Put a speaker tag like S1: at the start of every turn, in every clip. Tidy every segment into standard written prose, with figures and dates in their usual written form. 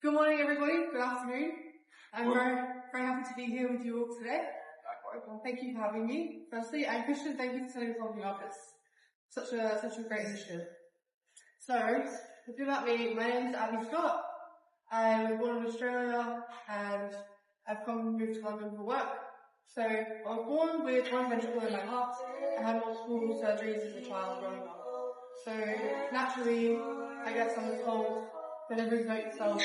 S1: Good morning, everybody. Good afternoon. I'm very happy to be here with you all today. Thank you for having me. Firstly, and Christian, thank you for setting something up. It's such a great initiative. So, a bit about me. My name is Abby Scott. I was born in Australia and I've moved to London for work. So, I was born with one ventricle in my heart. I had multiple surgeries as a child growing up. So, naturally, I guess I was told, don't overexert yourself.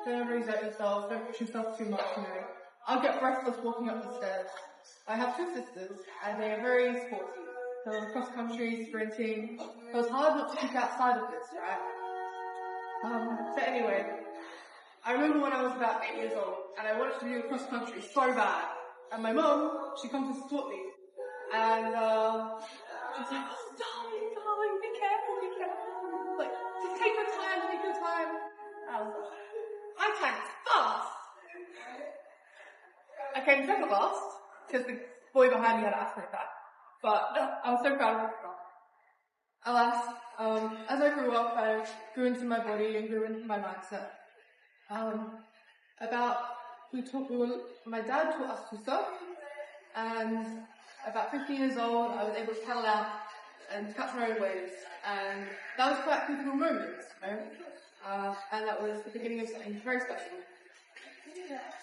S1: Don't overexert yourself, don't push yourself too much, I'll get breathless walking up the stairs. I have two sisters, and they are very sporty. So cross country, sprinting. It was hard not to kick outside of this, right? So anyway, I remember when I was about 8 years old, and I wanted to do cross country so bad. And my mum, she comes to support me. And she's like, oh, darling, be careful. Like, just take your time. I was like, my time's fast. I came second last, because the boy behind me had an asthma attack. But I was so proud of myself. Alas, as I grew up, I grew into my body and grew into my mindset. My dad taught us to surf, and about 15 years old, I was able to paddle out and catch my own waves, and that was quite a pivotal moment, and that was the beginning of something very special.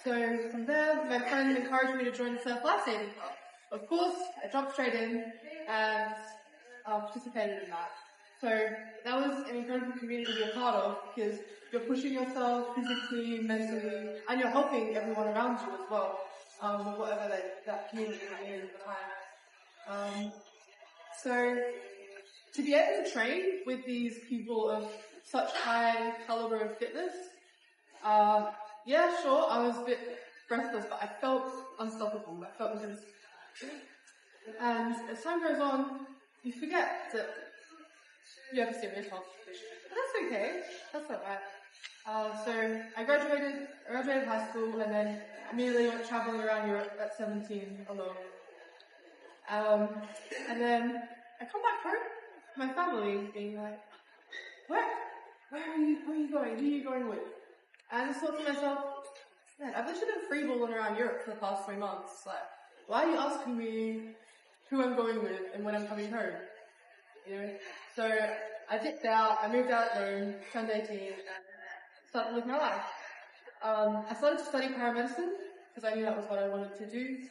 S1: So from there, my friend encouraged me to join the Surf Lifesaving Club. Of course, I jumped straight in and participated in that. So that was an incredible community to be a part of, because you're pushing yourself physically, mentally, and you're helping everyone around you as well, whatever that community is at the time. So to be able to train with these people of such high caliber of fitness, yeah, sure, I was a bit breathless, but I felt unstoppable. I felt invincible. And as time goes on, you forget that you have a serious health condition. But that's okay. That's alright. So I graduated high school, and then immediately went traveling around Europe at 17 alone. And then I come back home, my family being like, where are you going? Who are you going with? And I just thought to myself, man, I've literally been freeballing around Europe for the past 3 months. Like, why are you asking me who I'm going with and when I'm coming home? So I dipped out, I moved out alone, turned 18, and started living my life. I started to study paramedicine, because I knew that was what I wanted to do.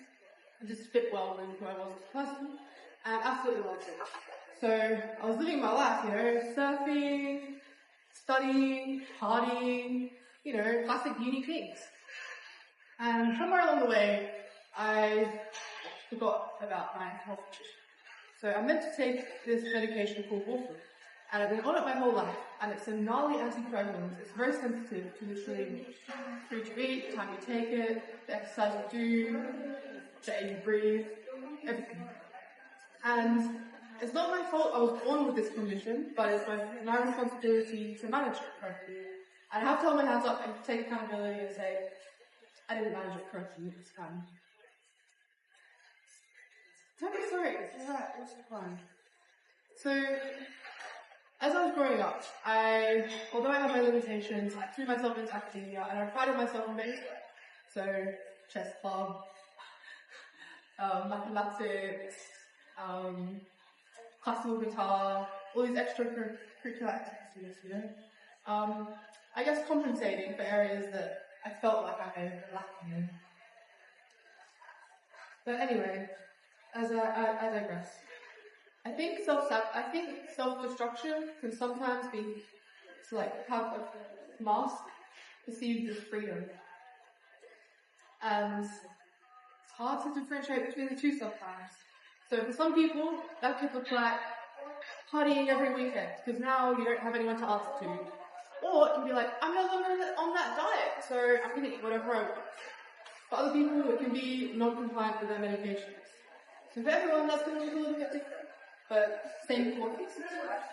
S1: It just fit well with who I was as a person, and absolutely loved it. So I was living my life, surfing, studying, partying, classic uni things. And somewhere along the way, I forgot about my health condition. So I meant to take this medication called warfarin, and I've been on it my whole life, and it's a gnarly anticoagulant. It's very sensitive to literally the food you eat, the time you take it, the exercise you do, the air you breathe, everything. And it's not my fault I was born with this condition, but it's my responsibility to manage it correctly. And I have to hold my hands up and take accountability and say, I didn't manage it correctly this time. Don't be sorry, it's alright, it's fine. So, as I was growing up, although I had my limitations, I threw myself into academia, and I prided myself on it. So, chess club, mathematics, classical guitar, all these extracurricular activities, I guess compensating for areas that I felt like I had lacking in. But anyway, as I digress. I think self-destruction can sometimes be have a mask perceived as freedom. And it's hard to differentiate between the two sometimes. So for some people, that could look like partying every weekend, because now you don't have anyone to answer to. Or it can be like, I'm no longer on that diet, so I'm going to eat whatever I want. For other people, it can be non-compliant with their medications. So for everyone, that's going to look a little bit different. But same core pieces, right?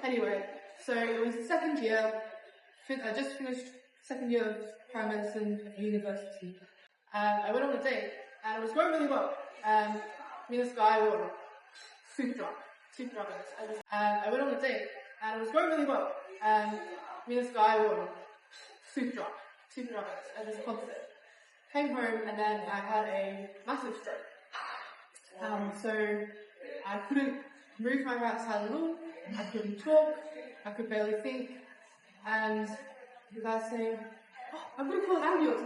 S1: Anyway, so it was the second year. I just finished second year of paramedicine at university. And I went on a date, and it was going really well. And me and this guy were super drunk. super drunk. And I went on a date, and it was going really well. And me and this guy were super drunk, at this concert. Came home, and then I had a massive stroke. So I couldn't move my right side at all. I couldn't talk. I could barely think. And the guy saying, "Oh, I'm going to call an ambulance.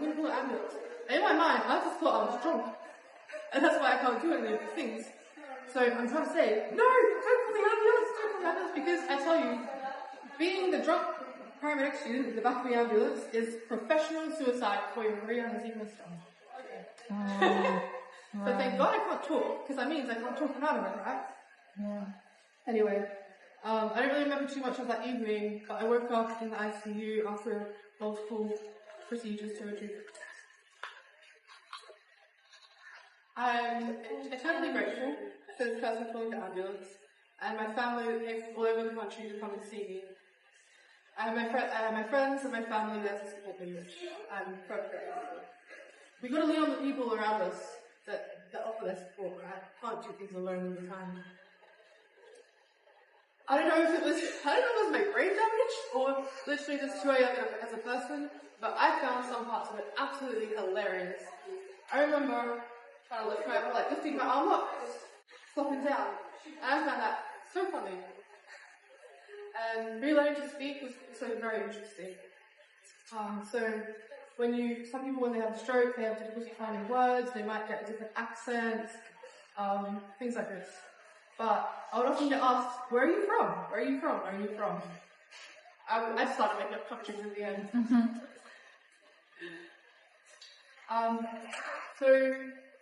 S1: And in my mind, I just thought I was drunk. And that's why I can't do any of these things. So I'm trying to say, no, don't call the ambulance, because I tell you, being the drunk paramedic student in the back of the ambulance is professional suicide before your career has even started. So thank God I can't talk, because that means I can't talk about it, right?
S2: Yeah.
S1: Anyway, I don't really remember too much of that evening, but I woke up in the ICU after multiple procedures to retrieve it. I'm eternally grateful for the person calling the ambulance, and my family came from all over the country to come and see me. I have my friends and my family there to support me, which I'm forever grateful. We got to lean on the people around us that offer their support. I can't do things alone all the time. I don't know if it was my brain damage or literally just who I am as a person, but I found some parts of it absolutely hilarious. I remember trying to lift lifting my arm up, flopping down, and I found that so funny. And relearning to speak was also very interesting. So some people when they have a stroke, they have difficulty finding words, they might get different accents, things like this. But I would often get asked, where are you from? I just started making up countries in the end. So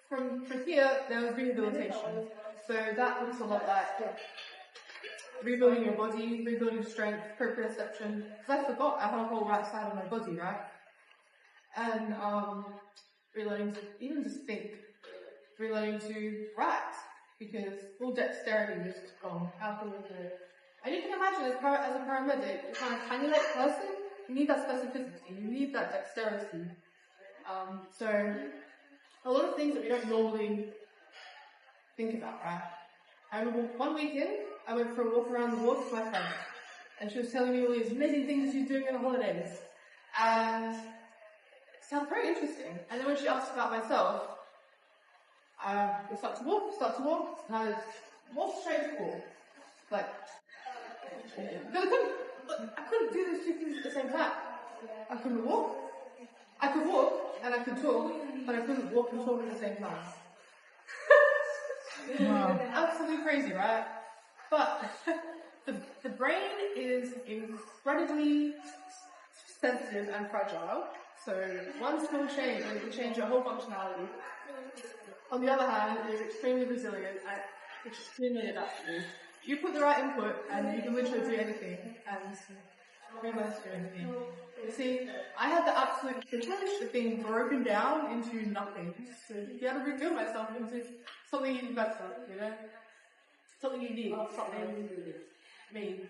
S1: from here, there was rehabilitation. So that looks a lot like rebuilding your body, rebuilding strength, proprioception. Because I forgot I had a whole right side of my body, right? And relearning to even just think, relearning to write, because all dexterity is gone out the window. And you can imagine as a paramedic, you're kind of cannulate person, you need that specificity, you need that dexterity. So a lot of things that we don't normally think about, right? I remember one weekend, I went for a walk around the ward with my friend, and she was telling me all these amazing things she's doing on the holidays. And it sounded very interesting. And then when she asked about myself, we start to walk, and I walked straight to the wall. But I couldn't do those two things at the same time. I couldn't walk. I could walk, and I could talk, but I couldn't walk and talk at the same time.
S2: Wow.
S1: Absolutely crazy, right? But the brain is incredibly sensitive and fragile. So one small change can change your whole functionality. On the other hand, it is extremely resilient and extremely adaptable. You put the right input and you can literally do anything and realize do anything. You see, I had the absolute privilege of being broken down into nothing. So to be able to rebuild myself into something even better, you know? Something unique, something me.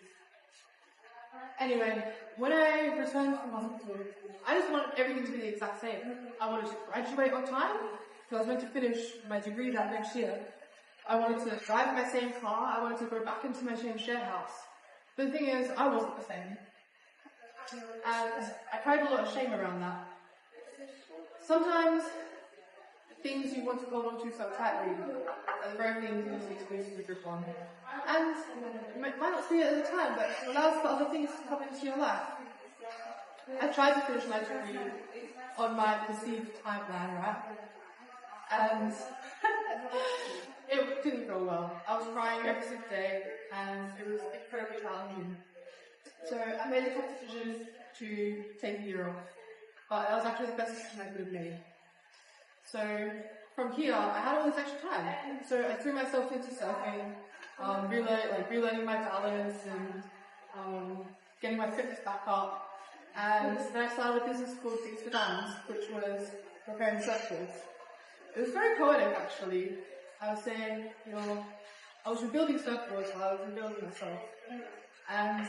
S1: Anyway, when I returned from hospital, I just wanted everything to be the exact same. I wanted to graduate on time, because I was meant to finish my degree that next year. I wanted to drive in my same car, I wanted to go back into my same share house. But the thing is, I wasn't the same. And I carried a lot of shame around that. Sometimes, things you want to hold on to so tightly are the very things you need to squeeze the grip on. And you might not see it at the time, but it allows for other things to come into your life. I tried to finish my degree on my perceived timeline, right? And it didn't go well. I was crying every single day, and it was incredibly challenging. So I made a tough decision to take a year off. But that was actually the best decision I could have made. So from here, I had all this extra time. So I threw myself into surfing, relearning my talents and getting my fitness back up. And then I started a business called Things for Dams, which was repairing surfboards. It was very poetic, actually. I was saying, I was rebuilding surfboards while I was rebuilding myself. And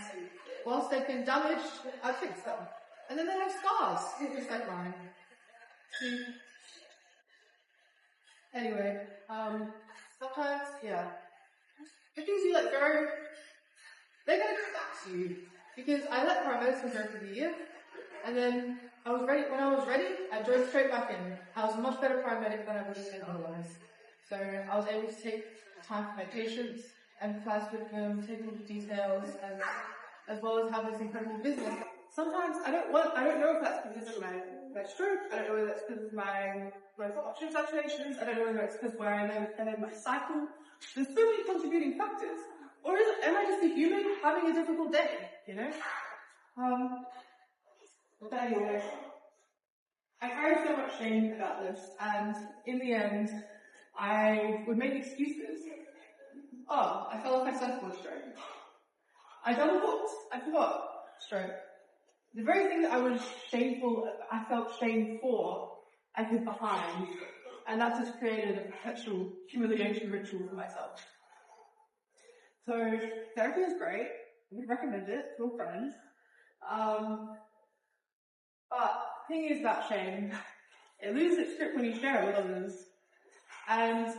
S1: whilst they've been damaged, I fixed them. And then they have scars, just like mine. See? Anyway, sometimes, the things you let go, they're going to come back to you. Because I let paramedics go for the year, and then I was ready. When I was ready, I drove straight back in. I was a much better paramedic than I would have been otherwise. So I was able to take time for my patients, empathize with them, take all the details, and as well as have this incredible business. Sometimes I don't know if that's because of my stroke. I don't know whether that's because of my oxygen saturations. I don't know whether it's because where I am in my cycle. There's so many contributing factors. Or am I just a human having a difficult day, you know? But anyway, I carried so much shame about this, and in the end, I would make excuses. Oh, I fell off my surfboard, stroke. I double booked. I forgot, stroke. The very thing that I felt shame for, I hid behind, and that just created a perpetual humiliation ritual for myself. So, therapy is great. I would recommend it to a friend. But the thing is about shame, it loses its grip when you share it with others. And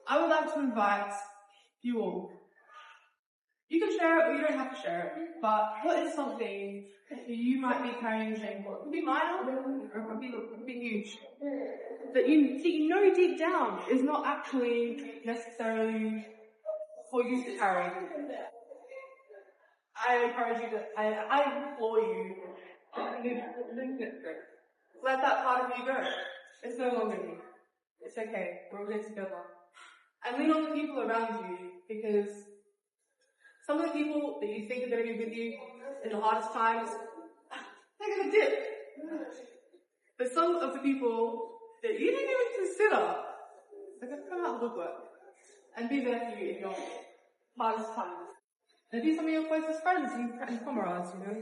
S1: I would like to invite you all. You can share it or you don't have to share it. But what is something that you might be carrying shame for? It could be minor or it could be huge. That you know deep down is not actually necessarily for you to carry. I encourage you to, I implore you, let that part of you go. It's no longer you. It's okay. We're all here together. And lean on the people around you, because some of the people that you think are going to be with you in the hardest times, they're going to dip. But some of the people that you didn't even consider, they're going to come out of the woodwork and be there for you in your hardest times. And be some of your closest friends and comrades, you know.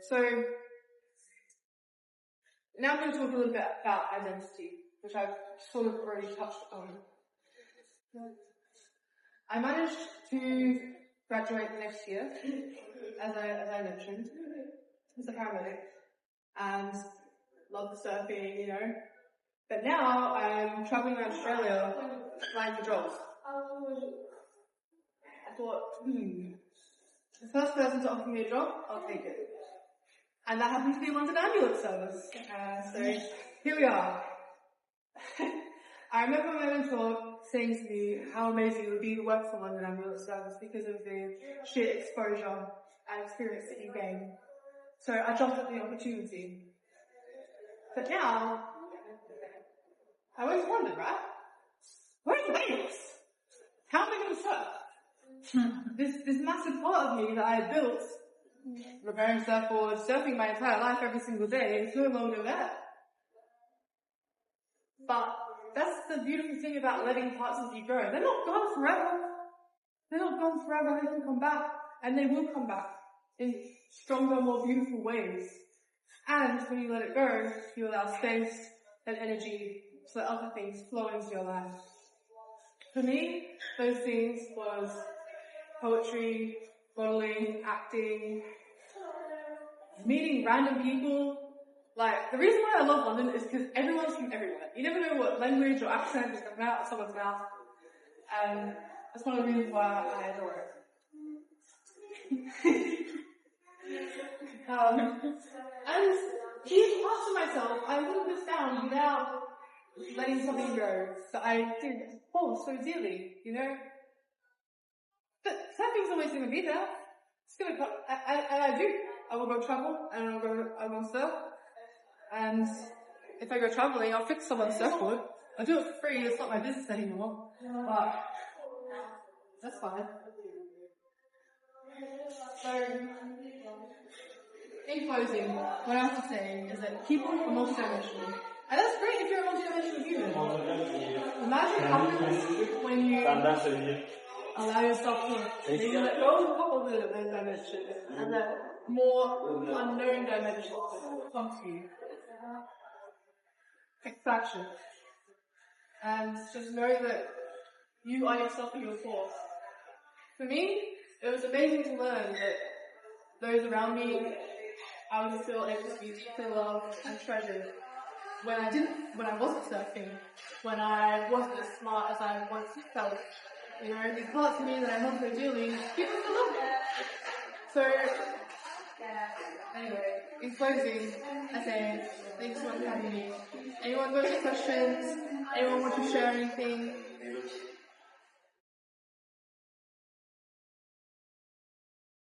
S1: So, now I'm going to talk a little bit about identity, which I've sort of already touched on. I managed to graduate next year, as I mentioned, as a paramedic, and love the surfing, you know. But now I'm traveling around Australia applying for jobs. I thought, the first person to offer me a job, I'll take it. And that happens to be London Ambulance Service. So here we are. I remember my mentor saying to me how amazing it would be to work for London Ambulance Service because of the sheer exposure and experience that you gain. So I jumped at the opportunity. But now, I went to London, right? Where's Wales? How am I going to surf? This massive part of me that I had built, repairing surfboards, surfing my entire life every single day, is no longer there. But that's the beautiful thing about letting parts of you go. They're not gone forever. They're not gone forever. They can come back, and they will come back in stronger, more beautiful ways. And when you let it go, you allow space and energy so that other things flow into your life. For me, those things was poetry, modeling, acting, meeting random people. Like, the reason why I love London is because everyone's from everywhere. You never know what language or accent is coming out of someone's mouth. And that's one of the reasons why I adore it. And keep asking myself, I wouldn't have found without letting something go that I did hold so dearly, you know? But surfing's always going to be there. It's going to come, and I do. I will go travel, and I will surf. And if I go traveling, I'll fix someone's surfboard. I'll do it for free. It's not my business anymore. But that's fine. So, in closing, what I have to say is that people are multidimensional. And that's great if you're a multidimensional human. The magic happens when you allow yourself to maybe let go of a couple of those dimensions and that more unknown dimensions come to you. Extraction. And just know that you are yourself and your force. For me, it was amazing to learn that those around me, I would feel able to feel loved and treasured. when I wasn't surfing, when I wasn't as smart as I once felt. You know, these parts of me that I love so dearly, people still love me. So, anyway, in closing, I say, thanks so much for having me. Anyone got any questions? Anyone want to share anything?